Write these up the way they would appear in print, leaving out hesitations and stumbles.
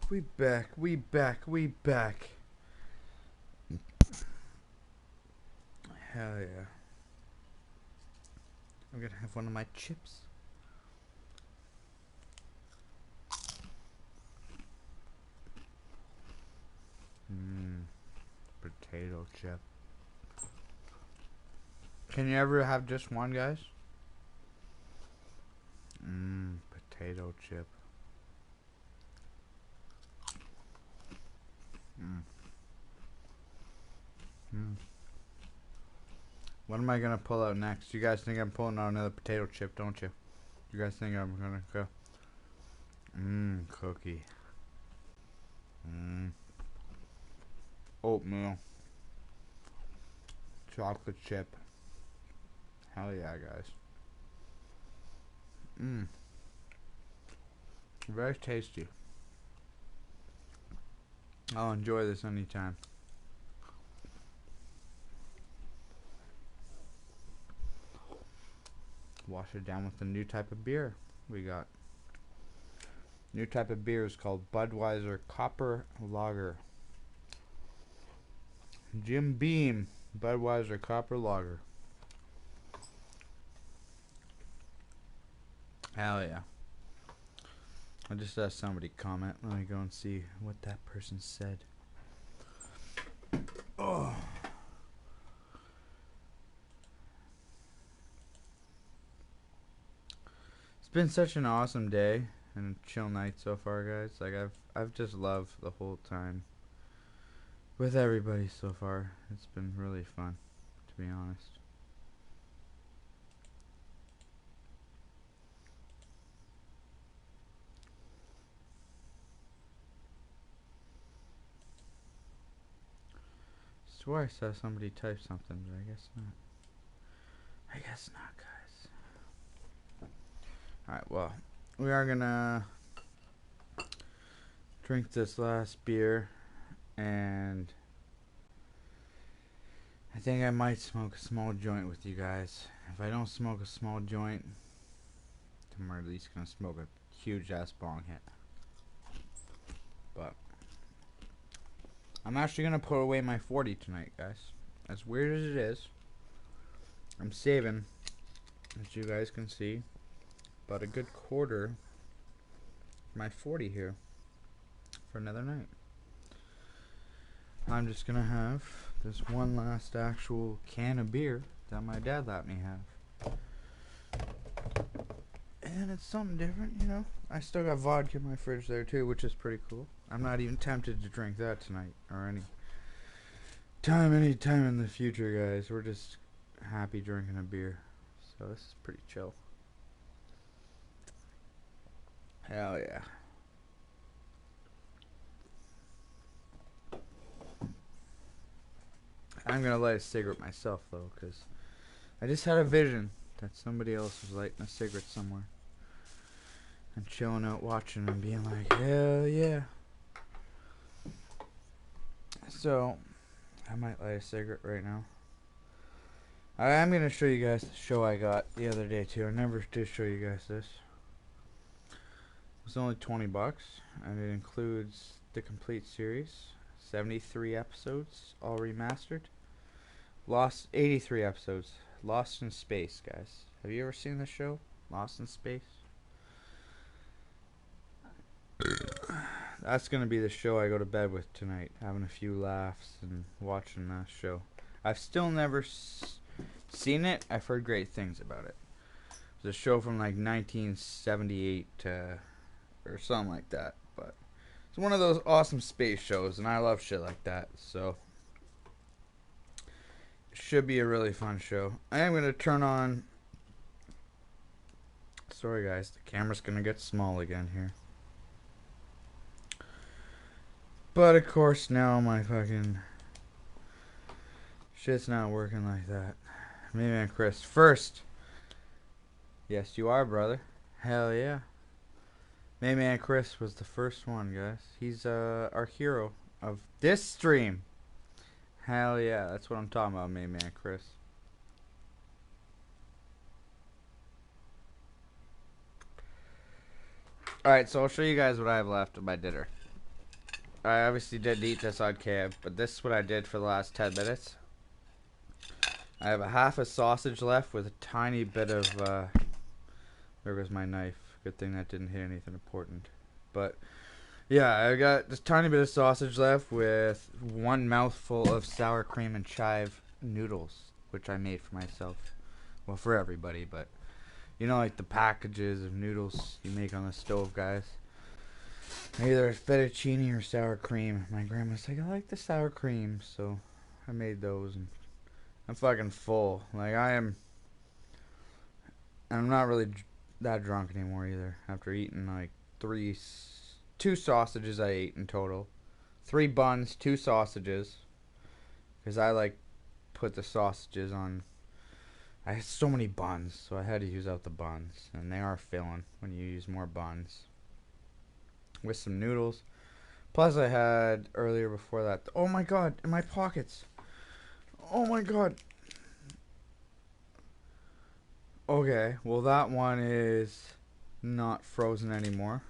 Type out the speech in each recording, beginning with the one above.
We back, we back, we back. Hell yeah. I'm gonna have one of my chips. Potato chip. Can you ever have just one, guys? Potato chip. What am I gonna pull out next? You guys think I'm pulling out another potato chip, don't you? You guys think I'm gonna go? Cookie. Oatmeal. Chocolate chip. Hell yeah, guys. Very tasty. I'll enjoy this anytime. Wash it down with a new type of beer we got. New type of beer is called Budweiser Copper Lager. Jim Beam Budweiser Copper Lager. Hell yeah. I just saw somebody comment. Let me go and see what that person said. Oh. It's been such an awesome day and a chill night so far, guys. Like I've just loved the whole time with everybody so far. It's been really fun, to be honest. I swear I saw somebody type something, but I guess not. I guess not, guys. Alright, well, we are gonna drink this last beer, and I think I might smoke a small joint with you guys. If I don't smoke a small joint, then we're at least gonna smoke a huge ass bong hit. But I'm actually gonna put away my 40 tonight, guys. As weird as it is, I'm saving, as you guys can see, about a good quarter of my 40 here for another night. I'm just gonna have this one last actual can of beer that my dad let me have. And it's something different, you know. I still got vodka in my fridge there too, which is pretty cool. I'm not even tempted to drink that tonight or any time in the future, guys. We're just happy drinking a beer. So this is pretty chill. Hell yeah. I'm gonna light a cigarette myself though, because I just had a vision that somebody else was lighting a cigarette somewhere and chilling out watching and being like, hell yeah. So I might light a cigarette right now. I'm gonna show you guys the show I got the other day too. I never did show you guys this. It was only $20, and it includes the complete series, 73 episodes, all remastered. Lost 83 episodes. Lost in Space, guys. Have you ever seen this show? Lost in Space? That's gonna be the show I go to bed with tonight, having a few laughs and watching that show. I've still never seen it. I've heard great things about it. It's a show from like 1978 or something like that, but it's one of those awesome space shows, and I love shit like that, so it should be a really fun show. I am gonna turn on. Sorry, guys, the camera's gonna get small again here. But of course, now my fucking shit's not working like that. Maybe I'm Chris. First, yes, you are, brother. Hell yeah. Mayman Chris was the first one, guys. He's our hero of this stream. Hell yeah, that's what I'm talking about, Mayman Chris. Alright, so I'll show you guys what I have left of my dinner. I obviously didn't eat this on cam, but this is what I did for the last 10 minutes. I have a half a sausage left with a tiny bit of, there goes my knife. Good thing that didn't hit anything important. But, yeah, I got this tiny bit of sausage left with one mouthful of sour cream and chive noodles, which I made for myself. Well, for everybody, but, you know, like the packages of noodles you make on the stove, guys. Either fettuccine or sour cream. My grandma's like, I like the sour cream, so I made those, and I'm fucking full. Like, I'm not really that drunk anymore either. After eating like two sausages I ate in total. 3 buns, 2 sausages. Because I like put the sausages on. I had so many buns, so I had to use out the buns. And they are filling when you use more buns. With some noodles. Plus I had earlier before that. Oh my god, in my pockets. Oh my god. Okay, well that one is not frozen anymore.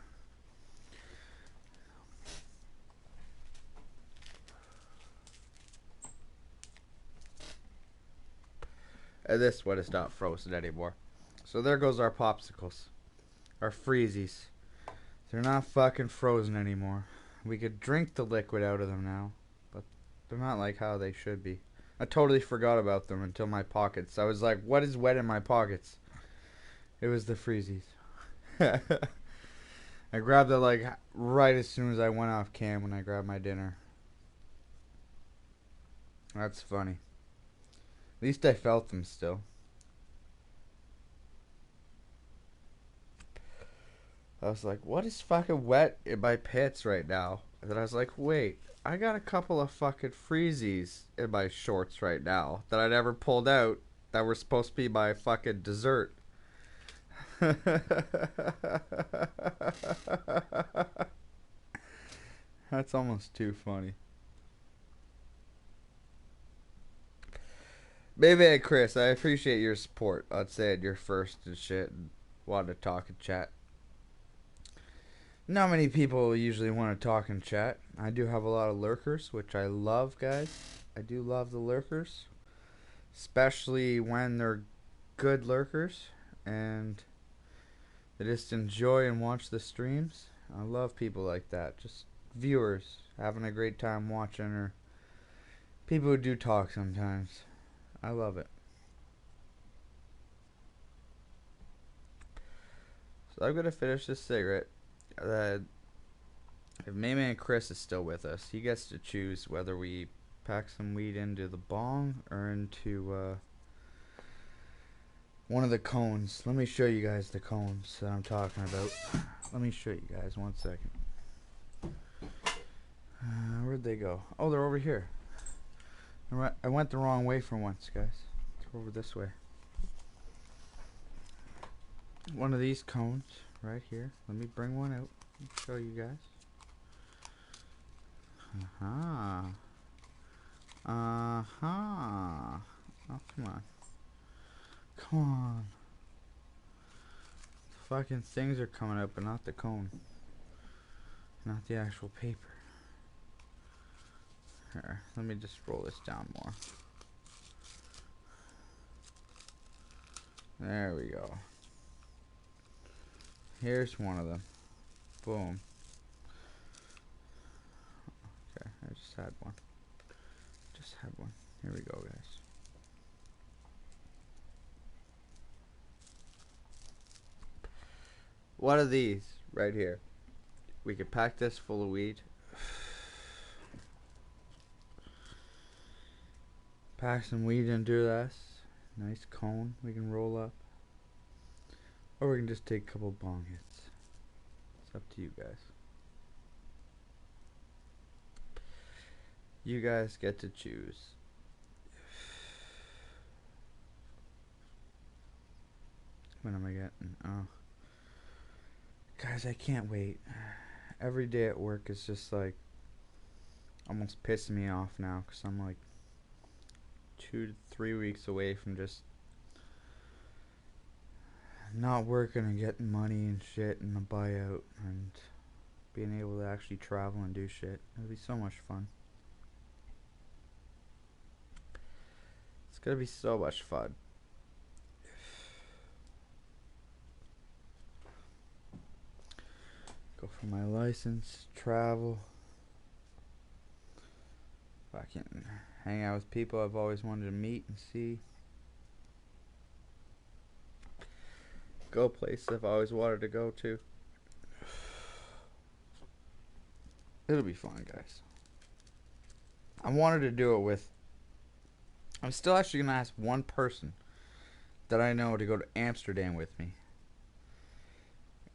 And this one is not frozen anymore. So there goes our popsicles. Our freezies. They're not fucking frozen anymore. We could drink the liquid out of them now. But they're not like how they should be. I totally forgot about them until my pockets. I was like, what is wet in my pockets? It was the freezies. I grabbed it like right as soon as I went off cam when I grabbed my dinner. That's funny. At least I felt them still. I was like, what is fucking wet in my pits right now? And then I was like, wait, I got a couple of fucking freezies in my shorts right now that I never pulled out that were supposed to be my fucking dessert. That's almost too funny. Maybe hey, Chris, I appreciate your support on saying you're first and shit and wanted to talk and chat. Not many people usually want to talk and chat. I do have a lot of lurkers, which I love, guys. I do love the lurkers. Especially when they're good lurkers and they just enjoy and watch the streams. I love people like that. Just viewers having a great time watching, or people who do talk sometimes. I love it. So I'm gonna finish this cigarette. If Mayman Chris is still with us, he gets to choose whether we pack some weed into the bong or into one of the cones. Let me show you guys the cones that I'm talking about. Let me show you guys 1 second. Where'd they go? Oh, they're over here. I went the wrong way for once, guys. They're over this way. One of these cones right here. Let me bring one out and show you guys. Uh-huh. Uh-huh. Oh, come on. Come on. The fucking things are coming up, but not the cone. Not the actual paper. Here, let me just roll this down more. There we go. Here's one of them. Boom. Okay, I just had one. Just had one. Here we go, guys. One of these right here. We could pack this full of weed. Pack some weed into this. Nice cone we can roll up. Or we can just take a couple bong hits. It's up to you guys. You guys get to choose. When am I getting? Oh. Guys, I can't wait. Every day at work is just like almost pissing me off now, because I'm like 2 to 3 weeks away from just not working and getting money and shit and a buyout and being able to actually travel and do shit. It'll be so much fun. It's gonna be so much fun. Go for my license, travel, fucking hang out with people I've always wanted to meet and see. Go places I've always wanted to go to. It'll be fun, guys. I wanted to do it with... I'm still actually going to ask one person that I know to go to Amsterdam with me.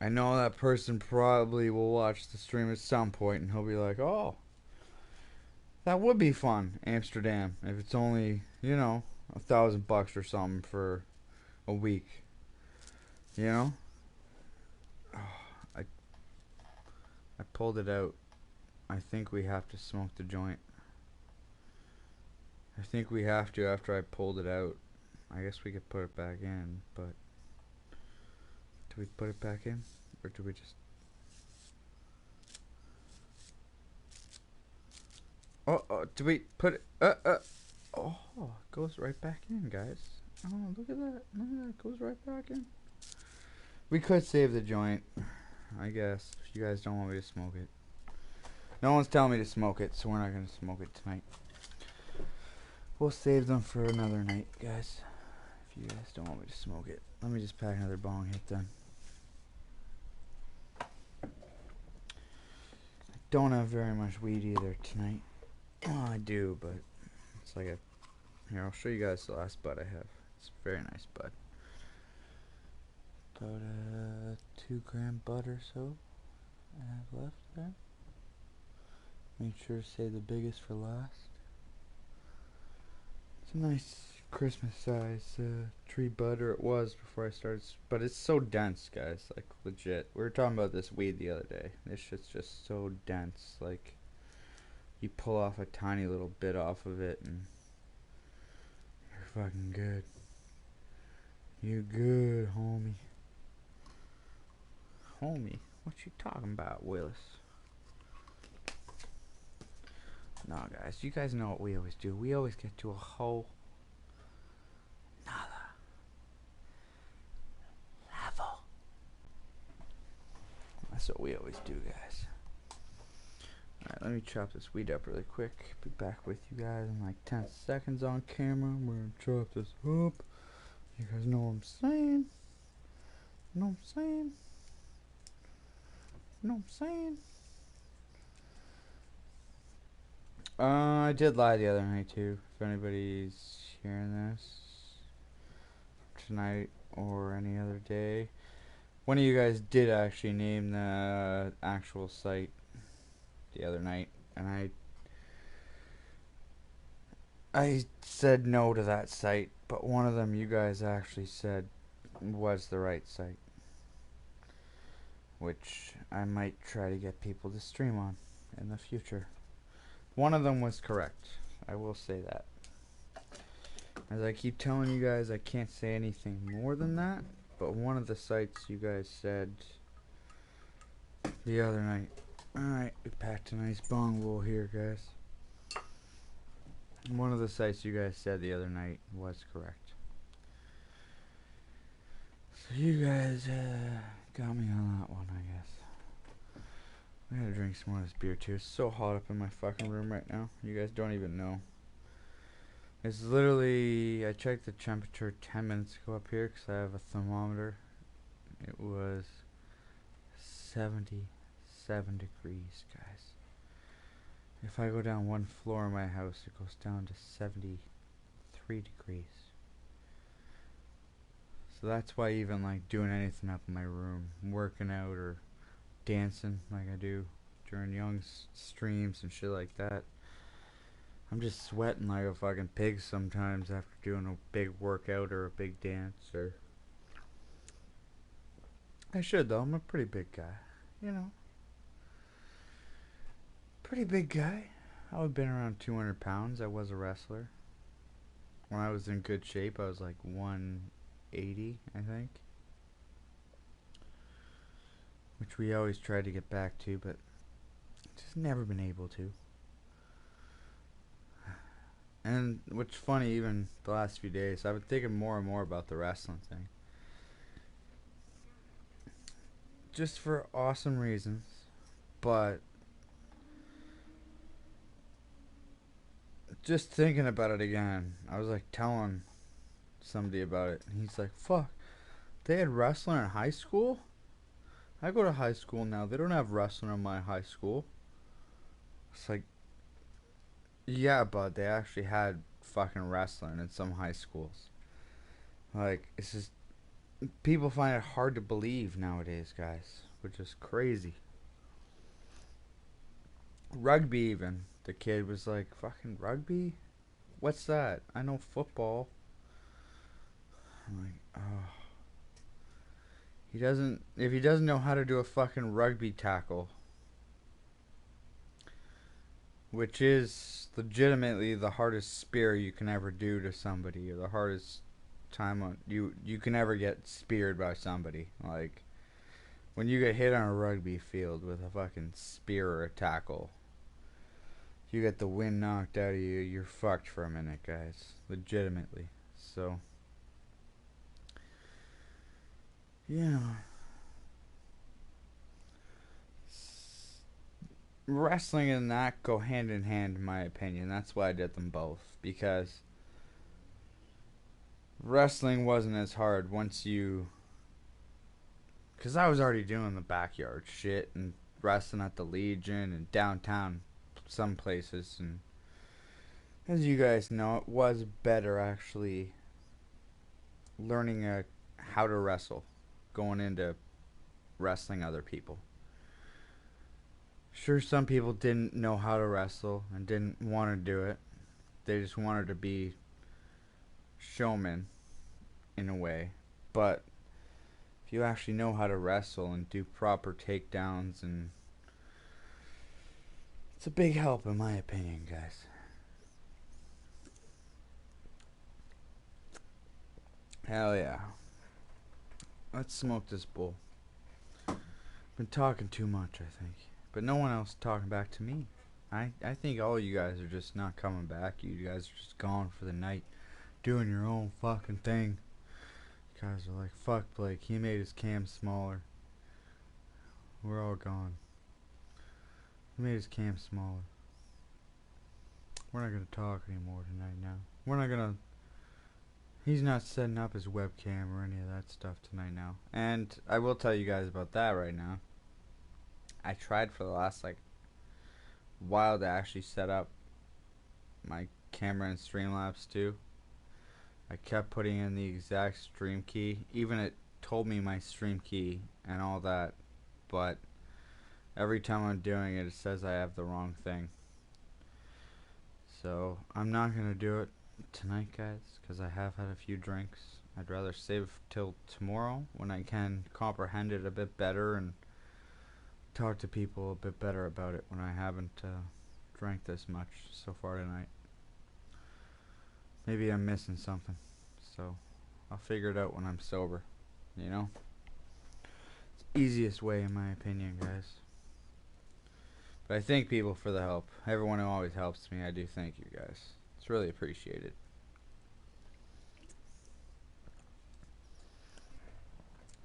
I know that person probably will watch the stream at some point and he'll be like, oh, that would be fun, Amsterdam, if it's only, you know, $1,000 or something for a week. You know? Oh, I pulled it out. I think we have to smoke the joint. I think we have to after I pulled it out. I guess we could put it back in, but... Do we put it back in? Or do we just... Oh, do we put it... Oh, it goes right back in, guys. Oh, look at that. Look at that. It goes right back in. We could save the joint, I guess, if you guys don't want me to smoke it. No one's telling me to smoke it, so we're not going to smoke it tonight. We'll save them for another night, guys. If you guys don't want me to smoke it. Let me just pack another bong hit then. I don't have very much weed either tonight. Well, I do, but it's like a... Here, I'll show you guys the last bud I have. It's a very nice bud. About a 2-gram bud or so I have left there. Make sure to save the biggest for last. It's a nice Christmas size tree bud, or it was before I started, but it's so dense, guys, like legit. We were talking about this weed the other day. This shit's just so dense, like you pull off a tiny little bit off of it and you're fucking good. You're good, homie. Homie, what you talking about, Willis? Nah, guys, you guys know what we always do. We always get to a whole nother level. That's what we always do, guys. Alright, let me chop this weed up really quick. Be back with you guys in like 10 seconds on camera. We're gonna chop this up. You guys know what I'm saying? Know what I'm saying? Know what I'm saying? I did lie the other night too. If anybody's hearing this tonight or any other day, one of you guys did actually name the actual site the other night, and I said no to that site, but one of them you guys actually said was the right site, which I might try to get people to stream on in the future. One of them was correct. I will say that. As I keep telling you guys, I can't say anything more than that, but one of the sites you guys said the other night. Alright, we packed a nice bong bowl here, guys. One of the sites you guys said the other night was correct. So you guys got me on that one, I guess. I gotta drink some more of this beer too. It's so hot up in my fucking room right now. You guys don't even know. It's literally, I checked the temperature 10 minutes ago up here because I have a thermometer. It was 77 degrees, guys. If I go down one floor in my house, it goes down to 73 degrees. So that's why even like doing anything up in my room, working out or dancing like I do during Young's streams and shit like that, I'm just sweating like a fucking pig sometimes after doing a big workout or a big dance. Or I should though, I'm a pretty big guy, you know, pretty big guy. I've been around 200 pounds. I was a wrestler. When I was in good shape I was like 180, I think, which we always tried to get back to, but never been able to. And what's funny, even the last few days, I've been thinking more and more about the wrestling thing. Just for awesome reasons, but just thinking about it again, I was like telling somebody about it, and he's like, fuck, they had wrestling in high school? I go to high school now, they don't have wrestling in my high school. It's like, yeah, but they actually had fucking wrestling in some high schools. Like, it's just, people find it hard to believe nowadays, guys, which is crazy. Rugby, even. The kid was like, fucking rugby? What's that? I know football. I'm like, oh. If he doesn't know how to do a fucking rugby tackle, which is legitimately the hardest spear you can ever do to somebody, or the hardest time you can ever get speared by somebody. Like, when you get hit on a rugby field with a fucking spear or a tackle, if you get the wind knocked out of you, you're fucked for a minute, guys. Legitimately. So, yeah. Wrestling and that go hand in hand, in my opinion. That's why I did them both. Because wrestling wasn't as hard once you... Because I was already doing the backyard shit and wrestling at the Legion and downtown some places. And as you guys know, it was better actually learning how to wrestle, going into wrestling other people. Sure, some people didn't know how to wrestle and didn't want to do it. They just wanted to be showmen in a way. But if you actually know how to wrestle and do proper takedowns, and it's a big help in my opinion, guys. Hell yeah. Let's smoke this bowl. Been talking too much, I think. But no one else talking back to me. I think all you guys are just not coming back. You guys are just gone for the night, doing your own fucking thing. You guys are like, fuck Blake, he made his cam smaller. We're all gone. He made his cam smaller. We're not gonna talk anymore tonight now. We're not gonna... He's not setting up his webcam or any of that stuff tonight now. And I will tell you guys about that right now. I tried for the last while to actually set up my camera in Streamlabs too. I kept putting in the exact stream key. Even it told me my stream key and all that. But every time I'm doing it, it says I have the wrong thing. So I'm not going to do it tonight, guys, because I have had a few drinks. I'd rather save till tomorrow when I can comprehend it a bit better and talk to people a bit better about it when I haven't drank this much so far tonight. Maybe I'm missing something, so I'll figure it out when I'm sober, you know? It's the easiest way in my opinion, guys. But I thank people for the help. Everyone who always helps me, I do thank you guys. It's really appreciated.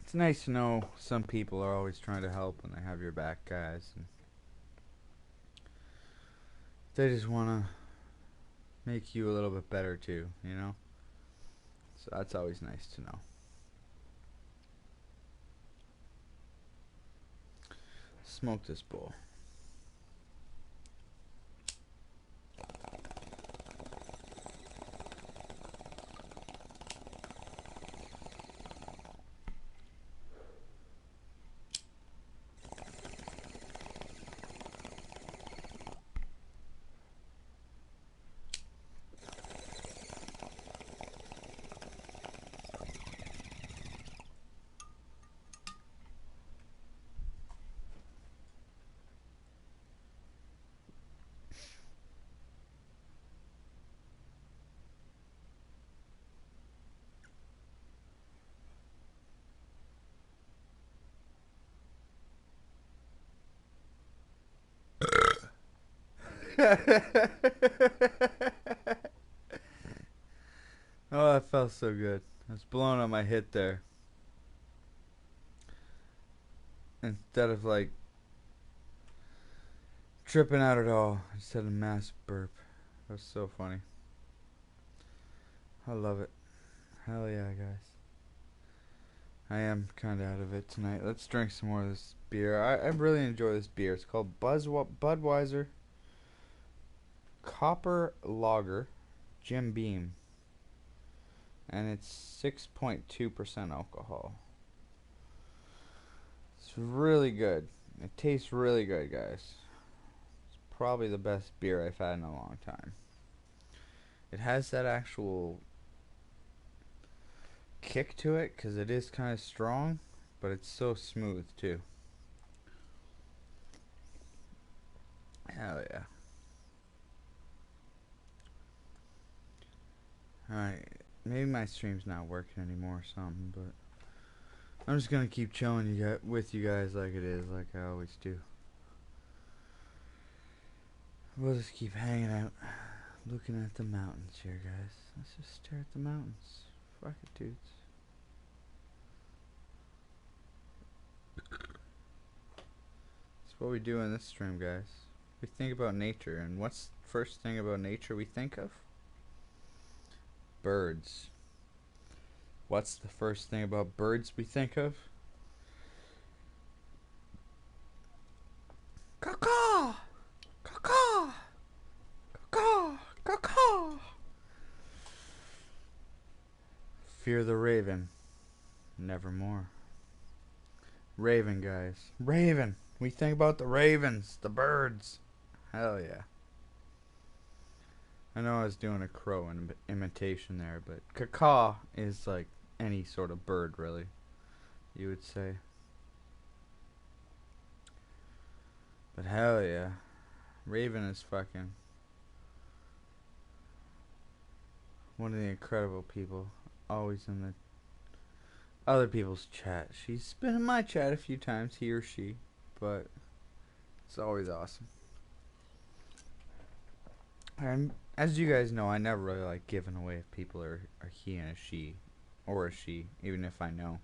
It's nice to know some people are always trying to help when they have your back, guys. And they just want to make you a little bit better too, you know? So that's always nice to know. Smoke this bowl. Oh, that felt so good. I was blowing on my hit there. Instead of like tripping out at all. I just had a mass burp. That was so funny. I love it. Hell yeah, guys. I am kind of out of it tonight. Let's drink some more of this beer. I really enjoy this beer. It's called Budweiser Copper Lager Jim Beam. And it's 6.2% alcohol. It's really good. It tastes really good, guys. It's probably the best beer I've had in a long time. It has that actual kick to it because it is kind of strong, but it's so smooth too. Hell yeah. Alright, maybe my stream's not working anymore or something, but I'm just gonna keep chilling with you guys like it is, like I always do. We'll just keep hanging out, looking at the mountains here, guys. Let's just stare at the mountains. Fuck it, dudes. That's what we do in this stream, guys. We think about nature, and what's the first thing about nature we think of? Birds. What's the first thing about birds we think of? Caw-caw! Caw-caw! Caw-caw! Caw-caw! Fear the raven. Nevermore. Raven, guys. Raven. We think about the ravens, the birds. Hell yeah. I know I was doing a crow imitation there, but caw is like any sort of bird, really, you would say. But hell yeah. Raven is fucking one of the incredible people. Always in the other people's chat. She's been in my chat a few times, he or she, but it's always awesome. And as you guys know, I never really like giving away if people are he and a she, or a she, even if I know.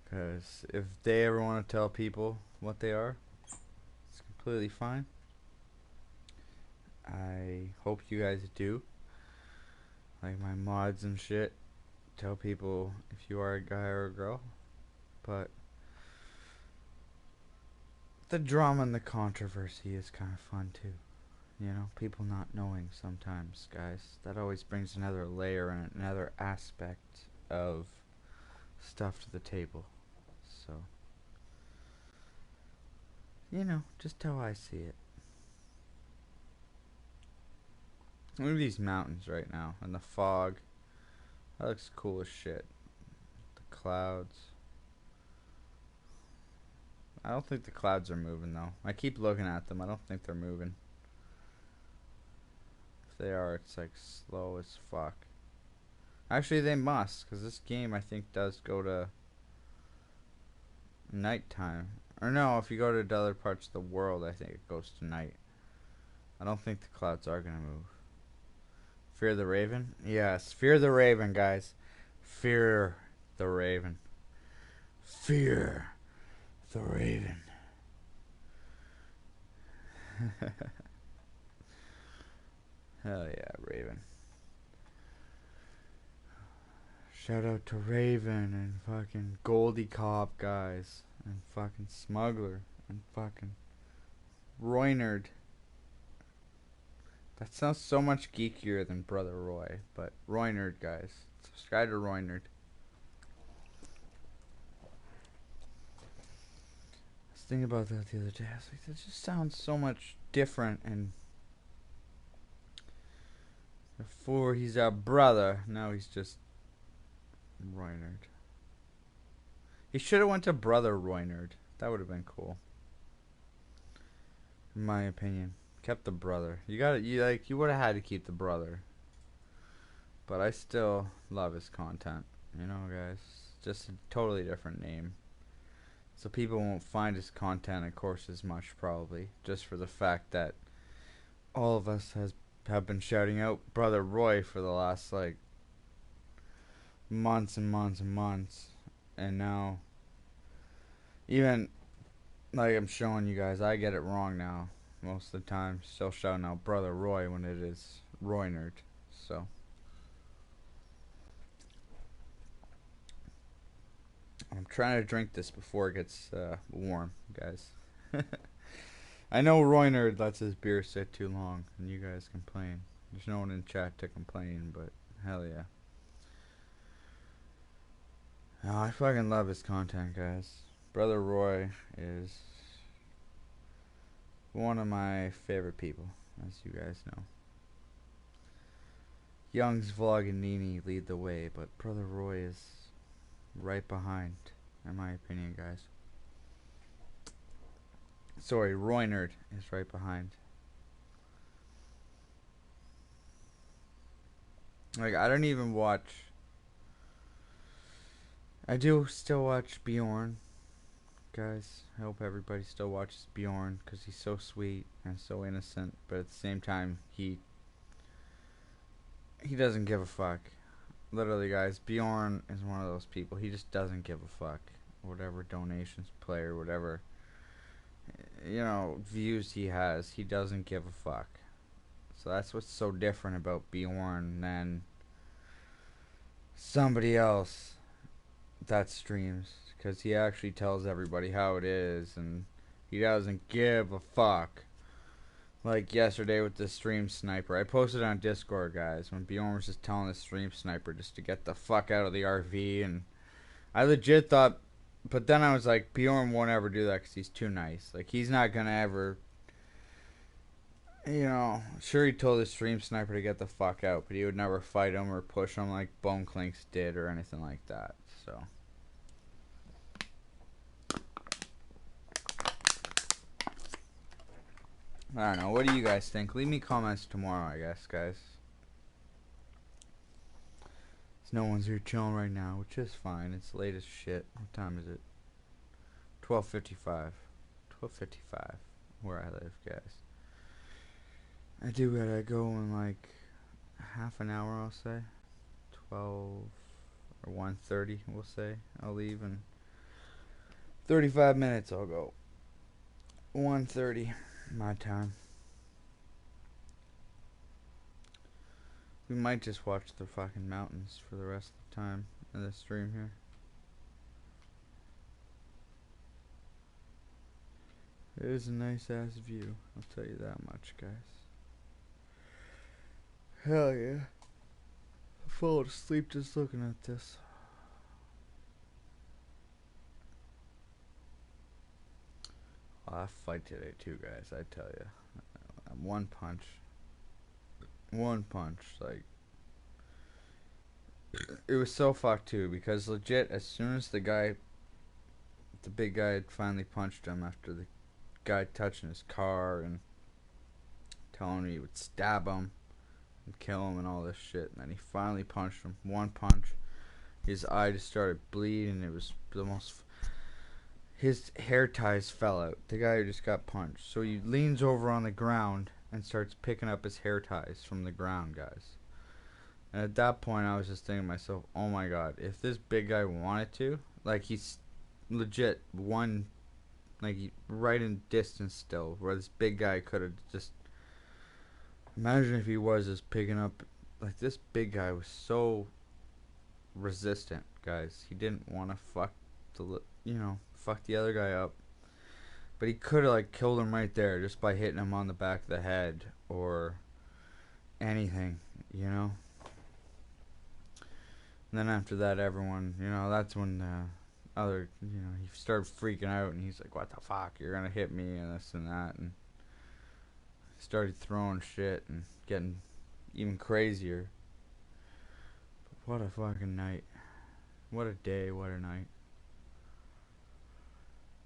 Because if they ever want to tell people what they are, it's completely fine. I hope you guys do. Like my mods and shit, tell people if you are a guy or a girl. But the drama and the controversy is kind of fun too. You know, people not knowing sometimes, guys. That always brings another layer and another aspect of stuff to the table. So, you know, just how I see it. Look at these mountains right now and the fog. That looks cool as shit. The clouds. I don't think the clouds are moving though. I keep looking at them. I don't think they're moving. If they are, it's like slow as fuck. Actually, they must, because this game I think does go to nighttime. Or no, if you go to other parts of the world, I think it goes to night. I don't think the clouds are gonna move. Fear the Raven? Yes, fear the Raven, guys. Fear the Raven. Fear the Raven. Hell yeah, Raven. Shout out to Raven and fucking Goldie Cop, guys. And fucking Smuggler. And fucking Roynard. That sounds so much geekier than Brother Roy. But Roynard, guys. Subscribe to Roynard. I was thinking about that the other day. I was like, that just sounds so much different. And before he's our brother, now he's just Roynard. He should have went to Brother Roynard. That would have been cool. In my opinion. Kept the brother. You would have had to keep the brother. But I still love his content. You know, guys. Just a totally different name. So people won't find his content, of course, as much, probably. Just for the fact that all of us have been shouting out Brother Roy for the last like months and months and months, and now even like I'm showing you guys, I get it wrong now most of the time. Still shouting out Brother Roy when it is Roynard. So I'm trying to drink this before it gets warm, guys. I know Roynard lets his beer sit too long, and you guys complain. There's no one in chat to complain, but hell yeah. Oh, I fucking love his content, guys. Brother Roy is one of my favorite people, as you guys know. Young's Vlog and Nini lead the way, but Brother Roy is right behind, in my opinion, guys. Sorry, Roynard is right behind. Like, I don't even watch. I do still watch Bjorn, guys. I hope everybody still watches Bjorn because he's so sweet and so innocent, but at the same time, he doesn't give a fuck. Literally, guys, Bjorn is one of those people. He just doesn't give a fuck. Whatever donations play or whatever, views he has, he doesn't give a fuck. So that's what's so different about Bjorn than somebody else that streams, because he actually tells everybody how it is and he doesn't give a fuck. Like yesterday with the stream sniper, I posted on Discord, guys, when Bjorn was just telling the stream sniper just to get the fuck out of the RV, and I legit thought, but then I was like, Bjorn won't ever do that because he's too nice. Like, he's not gonna ever, sure, he told the stream sniper to get the fuck out, but he would never fight him or push him like Bone Clinks did or anything like that. So I don't know. What do you guys think? Leave me comments tomorrow, I guess, guys. No one's here chilling right now, which is fine. It's late as shit. What time is it? 12:55. 12:55, where I live, guys. I do gotta go in like half an hour, I'll say. 12 or 1:30, we'll say. I'll leave in 35 minutes. I'll go. 1:30, my time. We might just watch the fucking mountains for the rest of the time in this stream here. It is a nice ass view, I'll tell you that much, guys. Hell yeah. I fall asleep just looking at this. I fight today too, guys, I tell you. One punch, like, it was so fucked too, because legit, as soon as the big guy had finally punched him after the guy touching his car and telling him he would stab him and kill him and all this shit, and then he finally punched him. One punch, his eye just started bleeding. It was the most. His hair ties fell out. The guy who just got punched. So he leans over on the ground and starts picking up his hair ties from the ground, guys. And at that point, I was just thinking to myself, oh my god, if this big guy wanted to, like, he's legit one, like, right in distance still, where this big guy could have just, imagine if he was just picking up, like, this big guy was so resistant, guys. He didn't want to fuck the other guy up. But he could have, like, killed him right there just by hitting him on the back of the head or anything, And then after that, everyone, that's when he started freaking out and he's like, what the fuck, you're gonna hit me and this and that, and started throwing shit and getting even crazier. But what a fucking night. What a day, what a night.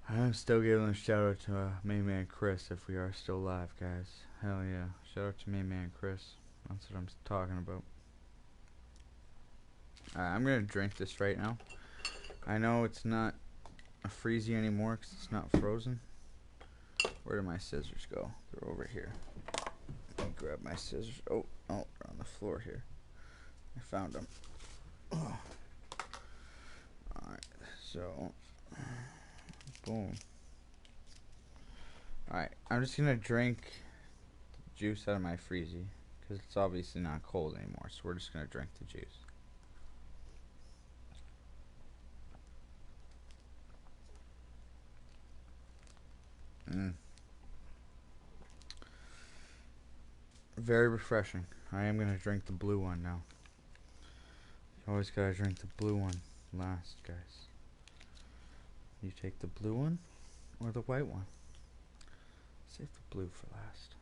I'm still giving a shout out to Mayman Chris if we are still live, guys. Hell yeah. Shout out to Mayman Chris. That's what I'm talking about. I'm gonna drink this right now. I know it's not a freezy anymore because it's not frozen. Where did my scissors go? They're over here. grab my scissors. Oh, they're on the floor here. I found them. Oh. Alright, so boom. Alright, I'm just gonna drink juice out of my freezy because it's obviously not cold anymore, so we're just gonna drink the juice. Very refreshing. I am gonna drink the blue one now. You always gotta drink the blue one last, guys. You take the blue one or the white one. Save the blue for last.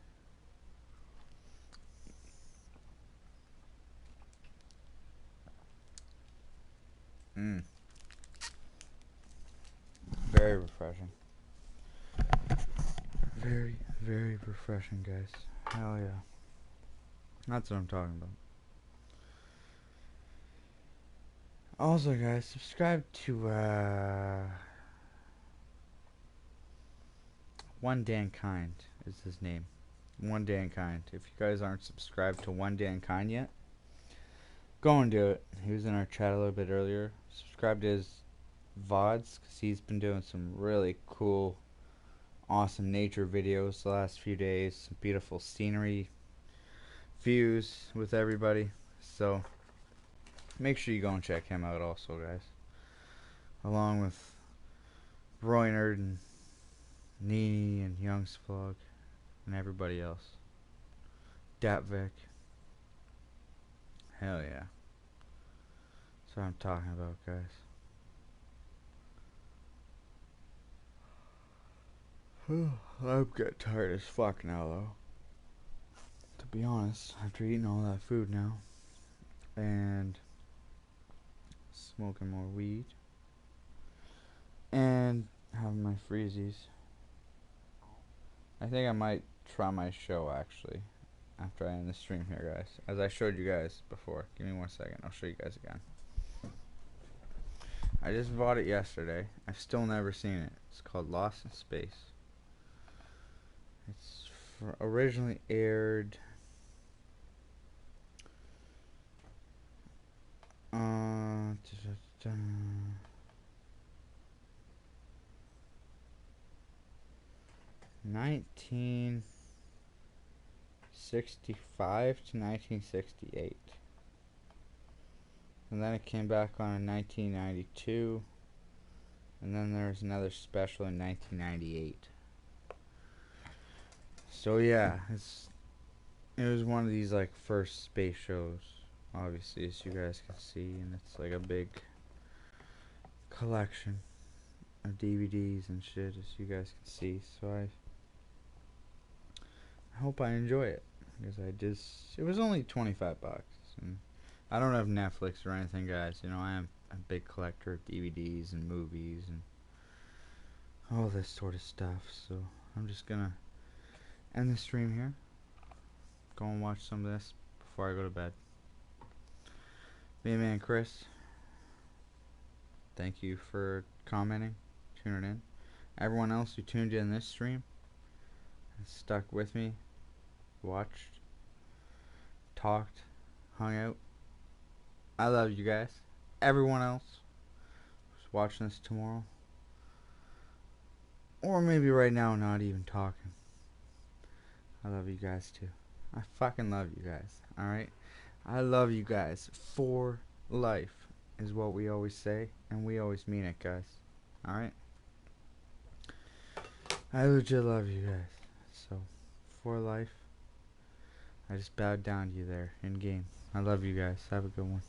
Very refreshing. Very, very refreshing, guys. Hell yeah. That's what I'm talking about. Also, guys, subscribe to One Dan Kind is his name. One Dan Kind. If you guys aren't subscribed to One Dan Kind yet, go and do it. He was in our chat a little bit earlier. Subscribe to his VODs because he's been doing some really cool, awesome nature videos the last few days. Some beautiful scenery views with everybody. So make sure you go and check him out also, guys. Along with Roynard and Nini and Youngsvlog and everybody else. Datvik. Hell yeah. That's what I'm talking about, guys. I'm getting tired as fuck now, though. To be honest, after eating all that food now and smoking more weed and having my freezies, I think I might try my show actually after I end the stream here, guys. As I showed you guys before. Give me 1 second. I'll show you guys again. I just bought it yesterday. I've still never seen it. It's called Lost in Space. It's originally aired 1965 to 1968. And then it came back on in 1992. And then there was another special in 1998. So yeah, it was one of these like first space shows, obviously, as you guys can see, and it's like a big collection of DVDs and shit, as you guys can see. So I hope I enjoy it, because it was only 25 bucks, and I don't have Netflix or anything, guys. You know, I am a big collector of DVDs and movies and all this sort of stuff. So I'm just gonna end the stream here. Go and watch some of this before I go to bed. Me and man Chris, thank you for commenting, tuning in. Everyone else who tuned in this stream and stuck with me, watched, talked, hung out, I love you guys. Everyone else who's watching this tomorrow, or maybe right now not even talking, I love you guys too. I fucking love you guys, alright? I love you guys for life is what we always say, and we always mean it, guys. Alright? I legit love you guys. So, for life, I just bowed down to you there in game. I love you guys. Have a good one.